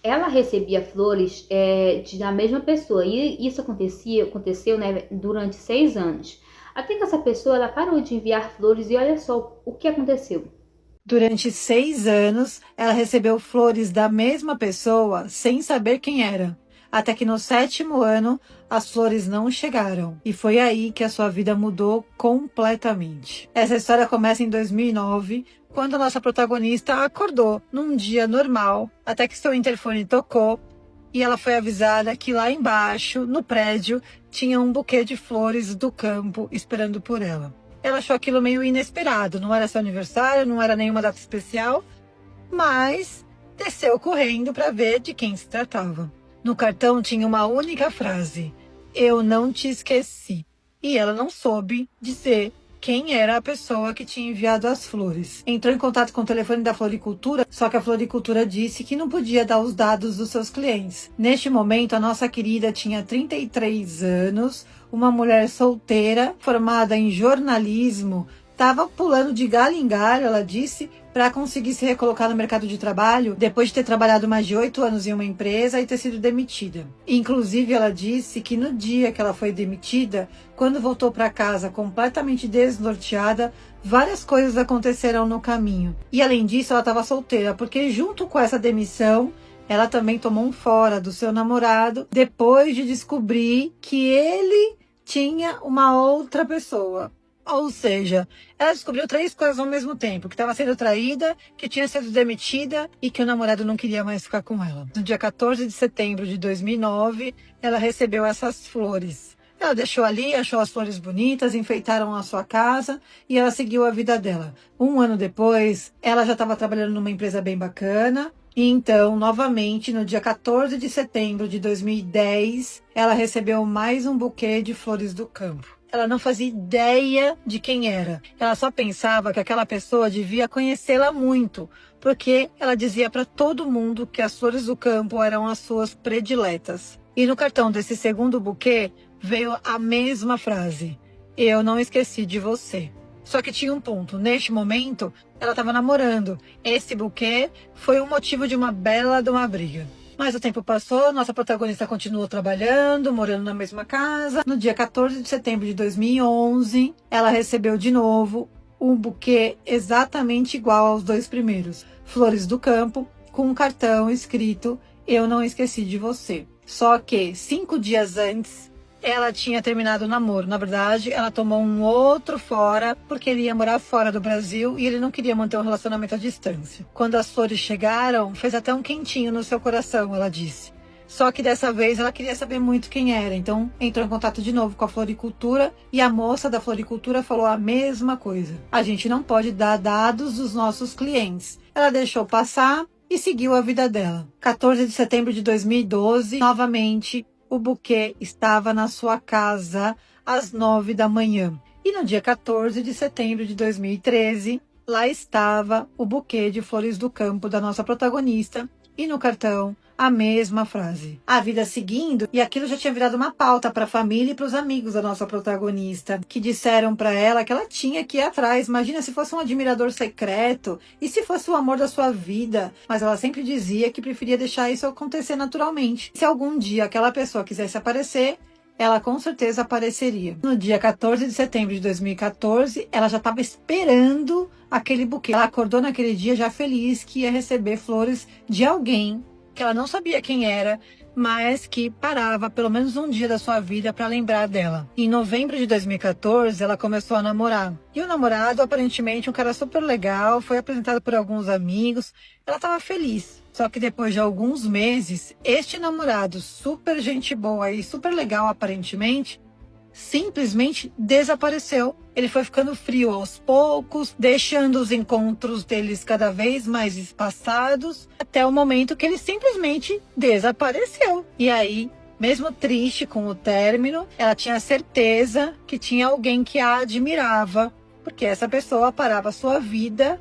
ela recebia flores da mesma pessoa. E isso aconteceu, né, durante 6 anos. Até que essa pessoa ela parou de enviar flores e olha só o que aconteceu. Durante 6 anos, ela recebeu flores da mesma pessoa sem saber quem era. Até que no 7º ano, as flores não chegaram. E foi aí que a sua vida mudou completamente. Essa história começa em 2009, quando a nossa protagonista acordou num dia normal, até que seu interfone tocou e ela foi avisada que lá embaixo, no prédio, tinha um buquê de flores do campo esperando por ela. Ela achou aquilo meio inesperado, não era seu aniversário, não era nenhuma data especial, mas desceu correndo para ver de quem se tratava. No cartão tinha uma única frase: "Eu não te esqueci". E ela não soube dizer quem era a pessoa que tinha enviado as flores. Entrou em contato com o telefone da floricultura, só que a floricultura disse que não podia dar os dados dos seus clientes. Neste momento, a nossa querida tinha 33 anos, uma mulher solteira, formada em jornalismo, estava pulando de galho em galho, ela disse, para conseguir se recolocar no mercado de trabalho depois de ter trabalhado mais de 8 anos em uma empresa e ter sido demitida. Inclusive, ela disse que no dia que ela foi demitida, quando voltou para casa completamente desnorteada, várias coisas aconteceram no caminho. E além disso, ela estava solteira, porque junto com essa demissão, ela também tomou um fora do seu namorado depois de descobrir que ele tinha uma outra pessoa. Ou seja, ela descobriu 3 coisas ao mesmo tempo: que estava sendo traída, que tinha sido demitida e que o namorado não queria mais ficar com ela. No dia 14 de setembro de 2009, ela recebeu essas flores. Ela deixou ali, achou as flores bonitas, enfeitaram a sua casa e ela seguiu a vida dela. Um ano depois, ela já estava trabalhando numa empresa bem bacana. E então, novamente, no dia 14 de setembro de 2010, ela recebeu mais um buquê de flores do campo. Ela não fazia ideia de quem era. Ela só pensava que aquela pessoa devia conhecê-la muito, porque ela dizia para todo mundo que as flores do campo eram as suas prediletas. E no cartão desse segundo buquê veio a mesma frase: "Eu não esqueci de você". Só que tinha um ponto. Neste momento, ela estava namorando. Esse buquê foi o motivo de uma bela de uma briga. Mas o tempo passou, nossa protagonista continuou trabalhando, morando na mesma casa. No dia 14 de setembro de 2011, ela recebeu de novo um buquê exatamente igual aos 2 primeiros. Flores do campo, com um cartão escrito: "Eu não esqueci de você". Só que 5 dias antes, ela tinha terminado o namoro. Na verdade, ela tomou um outro fora, porque ele ia morar fora do Brasil e ele não queria manter um relacionamento à distância. Quando as flores chegaram, fez até um quentinho no seu coração, ela disse. Só que dessa vez ela queria saber muito quem era, então entrou em contato de novo com a floricultura e a moça da floricultura falou a mesma coisa: "A gente não pode dar dados dos nossos clientes". Ela deixou passar e seguiu a vida dela. 14 de setembro de 2012, novamente, o buquê estava na sua casa às 9 da manhã. E no dia 14 de setembro de 2013, lá estava o buquê de flores do campo da nossa protagonista e no cartão a mesma frase. A vida seguindo, e aquilo já tinha virado uma pauta para a família e para os amigos da nossa protagonista, que disseram para ela que ela tinha que ir atrás. Imagina se fosse um admirador secreto e se fosse o amor da sua vida. Mas ela sempre dizia que preferia deixar isso acontecer naturalmente. Se algum dia aquela pessoa quisesse aparecer, ela com certeza apareceria. No dia 14 de setembro de 2014, ela já estava esperando aquele buquê. Ela acordou naquele dia já feliz que ia receber flores de alguém que ela não sabia quem era, mas que parava pelo menos um dia da sua vida para lembrar dela. Em novembro de 2014, ela começou a namorar. E o namorado, aparentemente um cara super legal, foi apresentado por alguns amigos. Ela estava feliz. Só que depois de alguns meses, este namorado, super gente boa e super legal aparentemente, simplesmente desapareceu. Ele foi ficando frio aos poucos, deixando os encontros deles cada vez mais espaçados, até o momento que ele simplesmente desapareceu. E aí, mesmo triste com o término, ela tinha certeza que tinha alguém que a admirava, porque essa pessoa parava a sua vida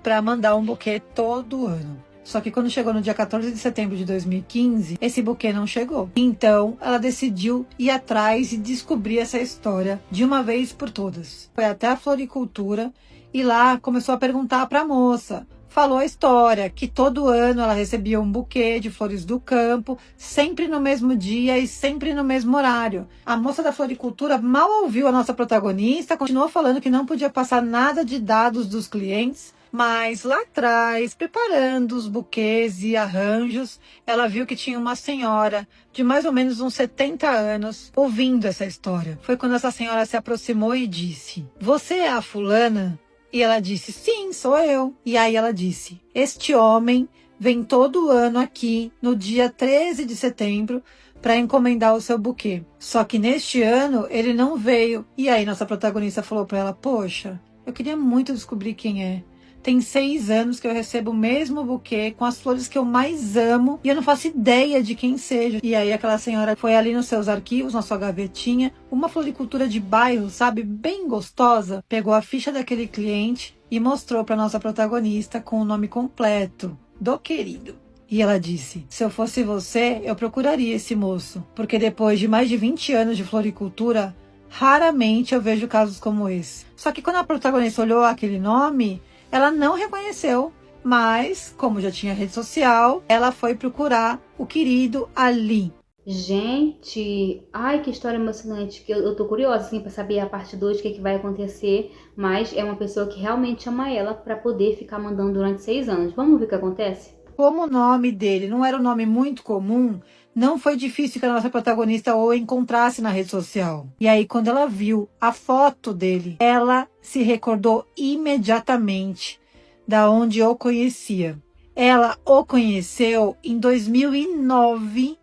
para mandar um buquê todo ano. Só que quando chegou no dia 14 de setembro de 2015, esse buquê não chegou. Então, ela decidiu ir atrás e descobrir essa história de uma vez por todas. Foi até a floricultura e lá começou a perguntar para a moça: falou a história, que todo ano ela recebia um buquê de flores do campo, sempre no mesmo dia e sempre no mesmo horário. A moça da floricultura mal ouviu a nossa protagonista, continuou falando que não podia passar nada de dados dos clientes, mas lá atrás, preparando os buquês e arranjos, ela viu que tinha uma senhora de mais ou menos uns 70 anos ouvindo essa história. Foi quando essa senhora se aproximou e disse: "Você é a fulana?" E ela disse: "Sim, sou eu." E aí ela disse: "Este homem vem todo ano aqui no dia 13 de setembro para encomendar o seu buquê. Só que neste ano ele não veio." E aí nossa protagonista falou para ela: "Poxa, eu queria muito descobrir quem é. Tem 6 anos que eu recebo o mesmo buquê com as flores que eu mais amo e eu não faço ideia de quem seja." E aí aquela senhora foi ali nos seus arquivos, na sua gavetinha, uma floricultura de bairro, sabe, bem gostosa, pegou a ficha daquele cliente e mostrou para nossa protagonista com o nome completo do querido. E ela disse: "Se eu fosse você, eu procuraria esse moço, porque depois de mais de 20 anos de floricultura, raramente eu vejo casos como esse." Só que quando a protagonista olhou aquele nome, ela não reconheceu, mas, como já tinha rede social, ela foi procurar o querido ali. Gente, ai, que história emocionante, que eu tô curiosa, assim, pra saber a parte 2, o que vai acontecer, mas é uma pessoa que realmente ama ela pra poder ficar mandando durante 6 anos. Vamos ver o que acontece? Como o nome dele não era um nome muito comum, não foi difícil que a nossa protagonista o encontrasse na rede social. E aí, quando ela viu a foto dele, ela se recordou imediatamente da onde o conhecia. Ela o conheceu em 2009,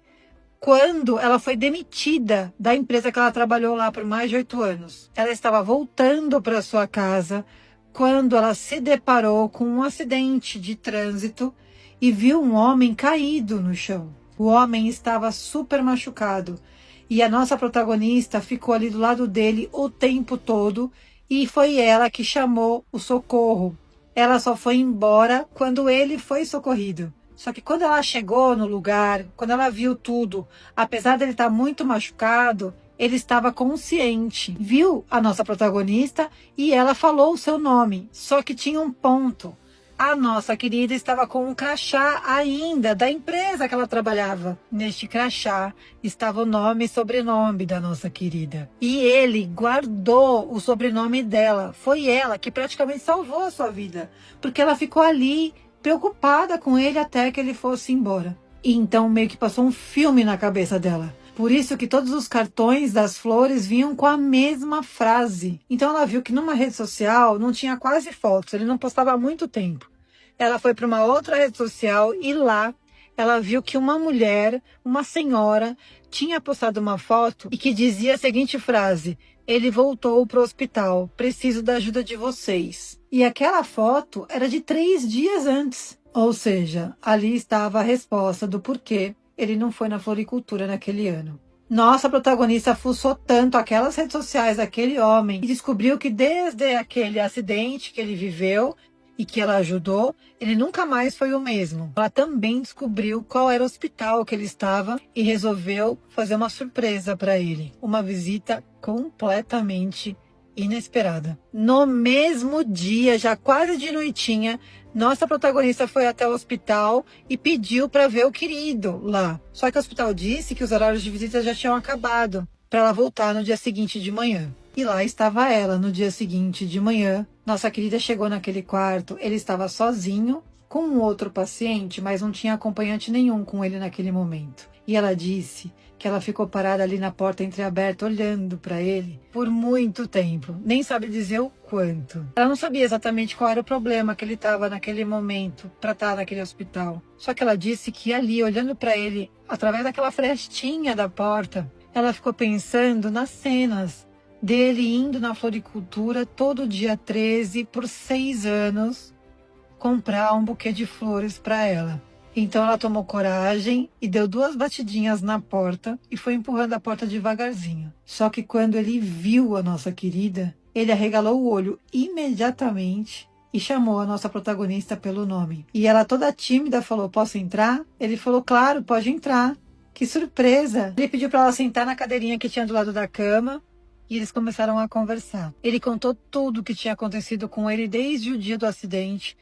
quando ela foi demitida da empresa que ela trabalhou lá por mais de 8 anos. Ela estava voltando para sua casa quando ela se deparou com um acidente de trânsito e viu um homem caído no chão. O homem estava super machucado e a nossa protagonista ficou ali do lado dele o tempo todo e foi ela que chamou o socorro. Ela só foi embora quando ele foi socorrido. Só que quando ela chegou no lugar, quando ela viu tudo, apesar dele estar muito machucado, ele estava consciente. Viu a nossa protagonista e ela falou o seu nome. Só que tinha um ponto. A nossa querida estava com um crachá ainda da empresa que ela trabalhava. Neste crachá estava o nome e sobrenome da nossa querida. E ele guardou o sobrenome dela. Foi ela que praticamente salvou a sua vida, porque ela ficou ali preocupada com ele até que ele fosse embora. E então meio que passou um filme na cabeça dela. Por isso que todos os cartões das flores vinham com a mesma frase. Então ela viu que numa rede social não tinha quase fotos, ele não postava há muito tempo. Ela foi para uma outra rede social e lá ela viu que uma mulher, uma senhora, tinha postado uma foto e que dizia a seguinte frase: "Ele voltou para o hospital, preciso da ajuda de vocês." E aquela foto era de 3 dias antes. Ou seja, ali estava a resposta do porquê ele não foi na floricultura naquele ano. Nossa protagonista fuçou tanto aquelas redes sociais daquele homem e descobriu que desde aquele acidente que ele viveu e que ela ajudou, ele nunca mais foi o mesmo. Ela também descobriu qual era o hospital que ele estava e resolveu fazer uma surpresa para ele. Uma visita completamente inesperada. No mesmo dia, já quase de noitinha, nossa protagonista foi até o hospital e pediu para ver o querido lá. Só que o hospital disse que os horários de visita já tinham acabado, para ela voltar no dia seguinte de manhã. E lá estava ela no dia seguinte de manhã. Nossa querida chegou naquele quarto, ele estava sozinho com um outro paciente, mas não tinha acompanhante nenhum com ele naquele momento. E ela disse que ela ficou parada ali na porta entreaberta, olhando para ele por muito tempo. Nem sabe dizer o quanto. Ela não sabia exatamente qual era o problema que ele estava naquele momento para estar naquele hospital. Só que ela disse que ali, olhando para ele, através daquela frestinha da porta, ela ficou pensando nas cenas dele indo na floricultura todo dia 13 por 6 anos comprar um buquê de flores para ela. Então ela tomou coragem e deu 2 batidinhas na porta e foi empurrando a porta devagarzinho. Só que quando ele viu a nossa querida, ele arregalou o olho imediatamente e chamou a nossa protagonista pelo nome. E ela toda tímida falou: "Posso entrar?" Ele falou: "Claro, pode entrar." Que surpresa! Ele pediu para ela sentar na cadeirinha que tinha do lado da cama e eles começaram a conversar. Ele contou tudo o que tinha acontecido com ele desde o dia do acidente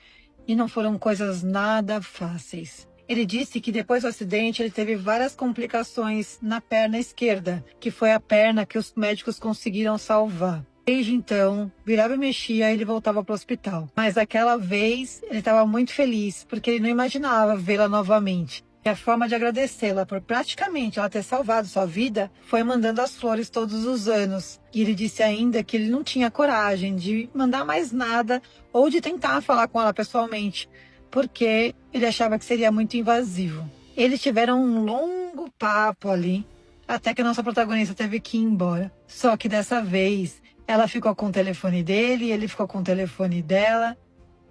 E não foram coisas nada fáceis. Ele disse que depois do acidente ele teve várias complicações na perna esquerda, que foi a perna que os médicos conseguiram salvar. Desde então, virava e mexia, ele voltava para o hospital. Mas daquela vez, ele estava muito feliz, porque ele não imaginava vê-la novamente. E a forma de agradecê-la por praticamente ela ter salvado sua vida foi mandando as flores todos os anos. E ele disse ainda que ele não tinha coragem de mandar mais nada ou de tentar falar com ela pessoalmente, porque ele achava que seria muito invasivo. Eles tiveram um longo papo ali, até que a nossa protagonista teve que ir embora. Só que dessa vez, ela ficou com o telefone dele, ele ficou com o telefone dela,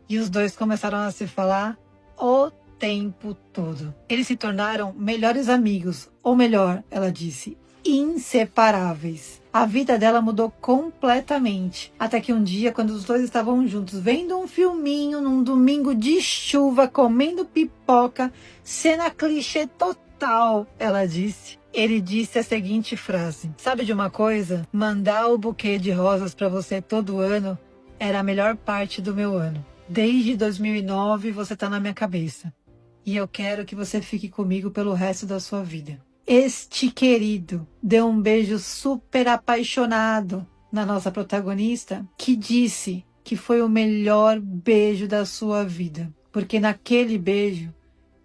e os dois começaram a se falar o tempo todo. Eles se tornaram melhores amigos, ou melhor, ela disse, inseparáveis. A vida dela mudou completamente. Até que um dia, quando os dois estavam juntos, vendo um filminho num domingo de chuva, comendo pipoca, cena clichê total, ela disse. Ele disse a seguinte frase: sabe de uma coisa? Mandar o buquê de rosas para você todo ano era a melhor parte do meu ano. Desde 2009 você tá na minha cabeça. E eu quero que você fique comigo pelo resto da sua vida. Este querido deu um beijo super apaixonado na nossa protagonista, que disse que foi o melhor beijo da sua vida. Porque naquele beijo,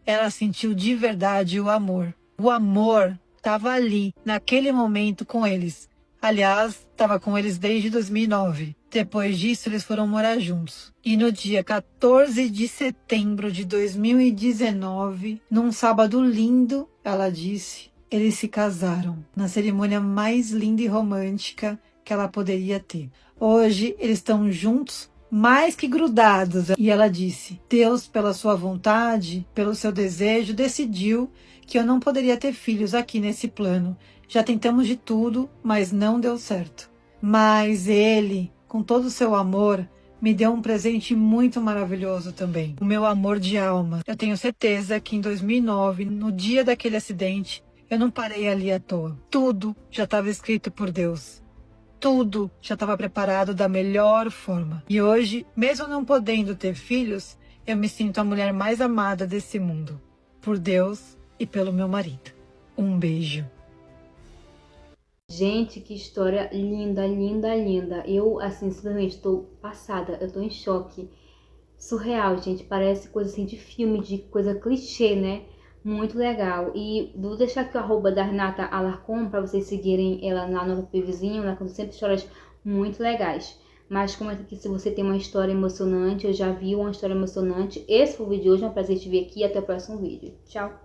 ela sentiu de verdade o amor. O amor estava ali, naquele momento com eles. Aliás, estava com eles desde 2009. Depois disso, eles foram morar juntos. E no dia 14 de setembro de 2019, num sábado lindo, ela disse, eles se casaram. Na cerimônia mais linda e romântica que ela poderia ter. Hoje, eles estão juntos, mais que grudados. E ela disse, Deus, pela sua vontade, pelo seu desejo, decidiu que eu não poderia ter filhos aqui nesse plano. Já tentamos de tudo, mas não deu certo. Mas ele, com todo o seu amor, me deu um presente muito maravilhoso também. O meu amor de alma. Eu tenho certeza que em 2009, no dia daquele acidente, eu não parei ali à toa. Tudo já estava escrito por Deus. Tudo já estava preparado da melhor forma. E hoje, mesmo não podendo ter filhos, eu me sinto a mulher mais amada desse mundo. Por Deus e pelo meu marido. Um beijo. Gente, que história linda, linda, linda. Eu, assim, simplesmente estou passada, eu tô em choque. Surreal, gente. Parece coisa assim de filme, de coisa clichê, né? Muito legal. E vou deixar aqui o arroba da Renata Alarcon para vocês seguirem ela lá no vizinho, ela conta sempre histórias muito legais. Mas comenta aqui se você tem uma história emocionante, eu já vi uma história emocionante. Esse foi o vídeo de hoje, é um prazer te ver aqui e até o próximo vídeo. Tchau!